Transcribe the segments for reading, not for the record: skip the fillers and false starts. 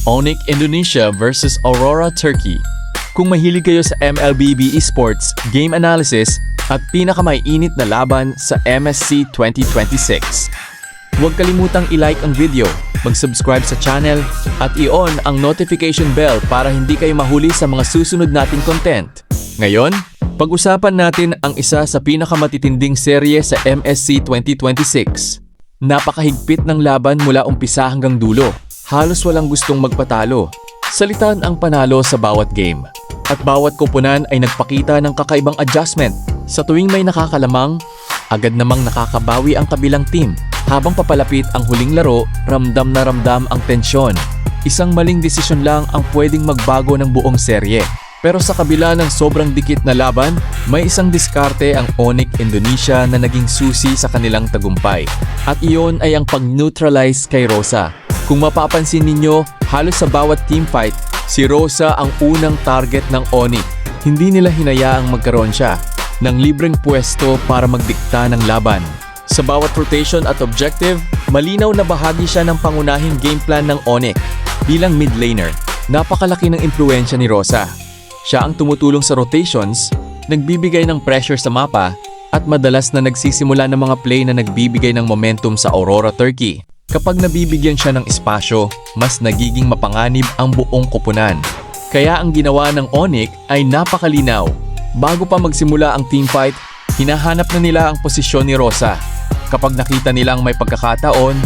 Onyx Indonesia versus Aurora Turkey. Kung mahilig kayo sa MLBB Esports, game analysis, at pinakamaiinit na laban sa MSC 2026. Huwag kalimutang i-like ang video, mag-subscribe sa channel, at i-on ang notification bell para hindi kayo mahuli sa mga susunod nating content. Ngayon, pag-usapan natin ang isa sa pinakamatitinding serye sa MSC 2026. Napakahigpit ng laban mula umpisa hanggang dulo. Halos walang gustong magpatalo. Salitan ang panalo sa bawat game. At bawat koponan ay nagpakita ng kakaibang adjustment. Sa tuwing may nakakalamang, agad namang nakakabawi ang kabilang team. Habang papalapit ang huling laro, ramdam na ramdam ang tensyon. Isang maling desisyon lang ang pwedeng magbago ng buong serye. Pero sa kabila ng sobrang dikit na laban, may isang diskarte ang Onyx Indonesia na naging susi sa kanilang tagumpay. At iyon ay ang pag-neutralize kay Rosa. Kung mapapansin ninyo, halos sa bawat teamfight, si Rosa ang unang target ng Onyx. Hindi nila hinayaang magkaroon siya ng libreng pwesto para magdikta ng laban. Sa bawat rotation at objective, malinaw na bahagi siya ng pangunahing game plan ng Onyx. Bilang mid laner, napakalaki ng impluensya ni Rosa. Siya ang tumutulong sa rotations, nagbibigay ng pressure sa mapa, at madalas na nagsisimula ng mga play na nagbibigay ng momentum sa Aurora Turkey. Kapag nabibigyan siya ng espasyo, mas nagiging mapanganib ang buong koponan. Kaya ang ginawa ng Onyx ay napakalinaw. Bago pa magsimula ang teamfight, hinahanap na nila ang posisyon ni Rosa. Kapag nakita nilang may pagkakataon,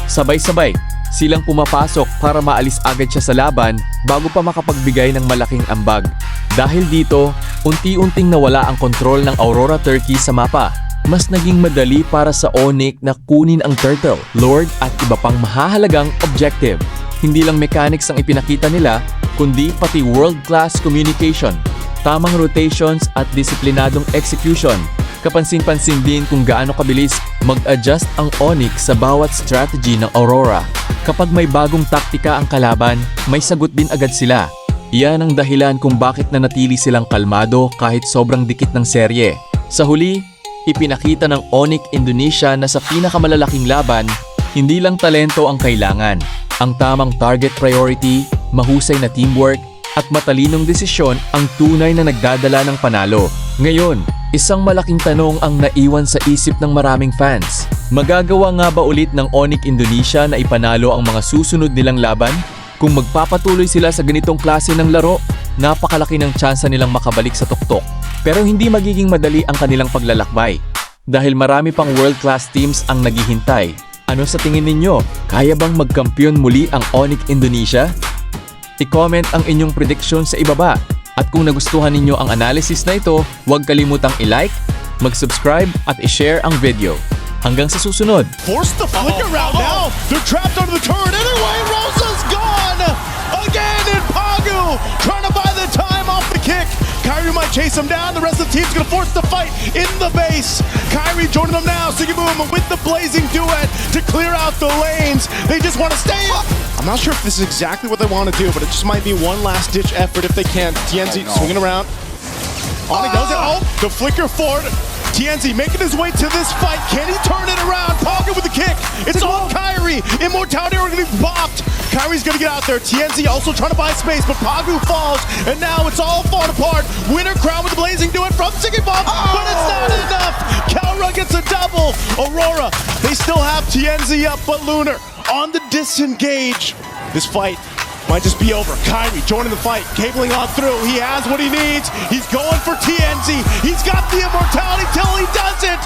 sabay-sabay silang pumapasok para maalis agad siya sa laban bago pa makapagbigay ng malaking ambag. Dahil dito, unti-unting nawala ang kontrol ng Aurora Turkey sa mapa. Mas naging madali para sa Onyx na kunin ang Turtle, Lord at iba pang mahahalagang objective. Hindi lang mechanics ang ipinakita nila, kundi pati world-class communication, tamang rotations at disiplinadong execution. Kapansin-pansin din kung gaano kabilis mag-adjust ang Onyx sa bawat strategy ng Aurora. Kapag may bagong taktika ang kalaban, may sagot din agad sila. Iyan ang dahilan kung bakit nanatili silang kalmado kahit sobrang dikit ng serye. Sa huli, ipinakita ng Onyx Indonesia na sa pinakamalalaking laban, hindi lang talento ang kailangan. Ang tamang target priority, mahusay na teamwork, at matalinong desisyon ang tunay na nagdadala ng panalo. Ngayon, isang malaking tanong ang naiwan sa isip ng maraming fans. Magagawa nga ba ulit ng Onyx Indonesia na ipanalo ang mga susunod nilang laban? Kung magpapatuloy sila sa ganitong klase ng laro, napakalaki ng tsansa nilang makabalik sa tuktok. Pero hindi magiging madali ang kanilang paglalakbay. Dahil marami pang world-class teams ang naghihintay. Ano sa tingin ninyo? Kaya bang magkampiyon muli ang Onyx Indonesia? I-comment ang inyong prediction sa ibaba. At kung nagustuhan ninyo ang analysis na ito, huwag kalimutang i-like, mag-subscribe at i-share ang video. Hanggang sa susunod! Force the flicker route now! They're trapped under the turret anyway! Rosa's gone! Again in Pagu! Trying to buy the time off the kick! Kyrie might chase him down, the rest of the team's gonna force the fight in the base! Kyrie joining them now, Sigiboom with the blazing duet to clear out the lanes! They just want to stay up! I'm not sure if this is exactly what they want to do, but it just might be one last ditch effort if they can. TNZ swinging around. Onyx does it. Oh, the flicker forward. TNZ making his way to this fight. Can he turn it around? Pocket with the kick. It's on Kyrie. Immortality are going to be bopped. Kyrie's going to get out there. TNZ also trying to buy space, but Pagu falls. And now it's all falling apart. Winner crown with the blazing duet from Sigibomb, but it's not enough. Kalra gets a double. Aurora, they still have TNZ up, but Lunar on the disengage. This fight might just be over. Kyrie joining the fight, cabling on through. He has what he needs. He's going for TNZ. He's got the immortality till he doesn't.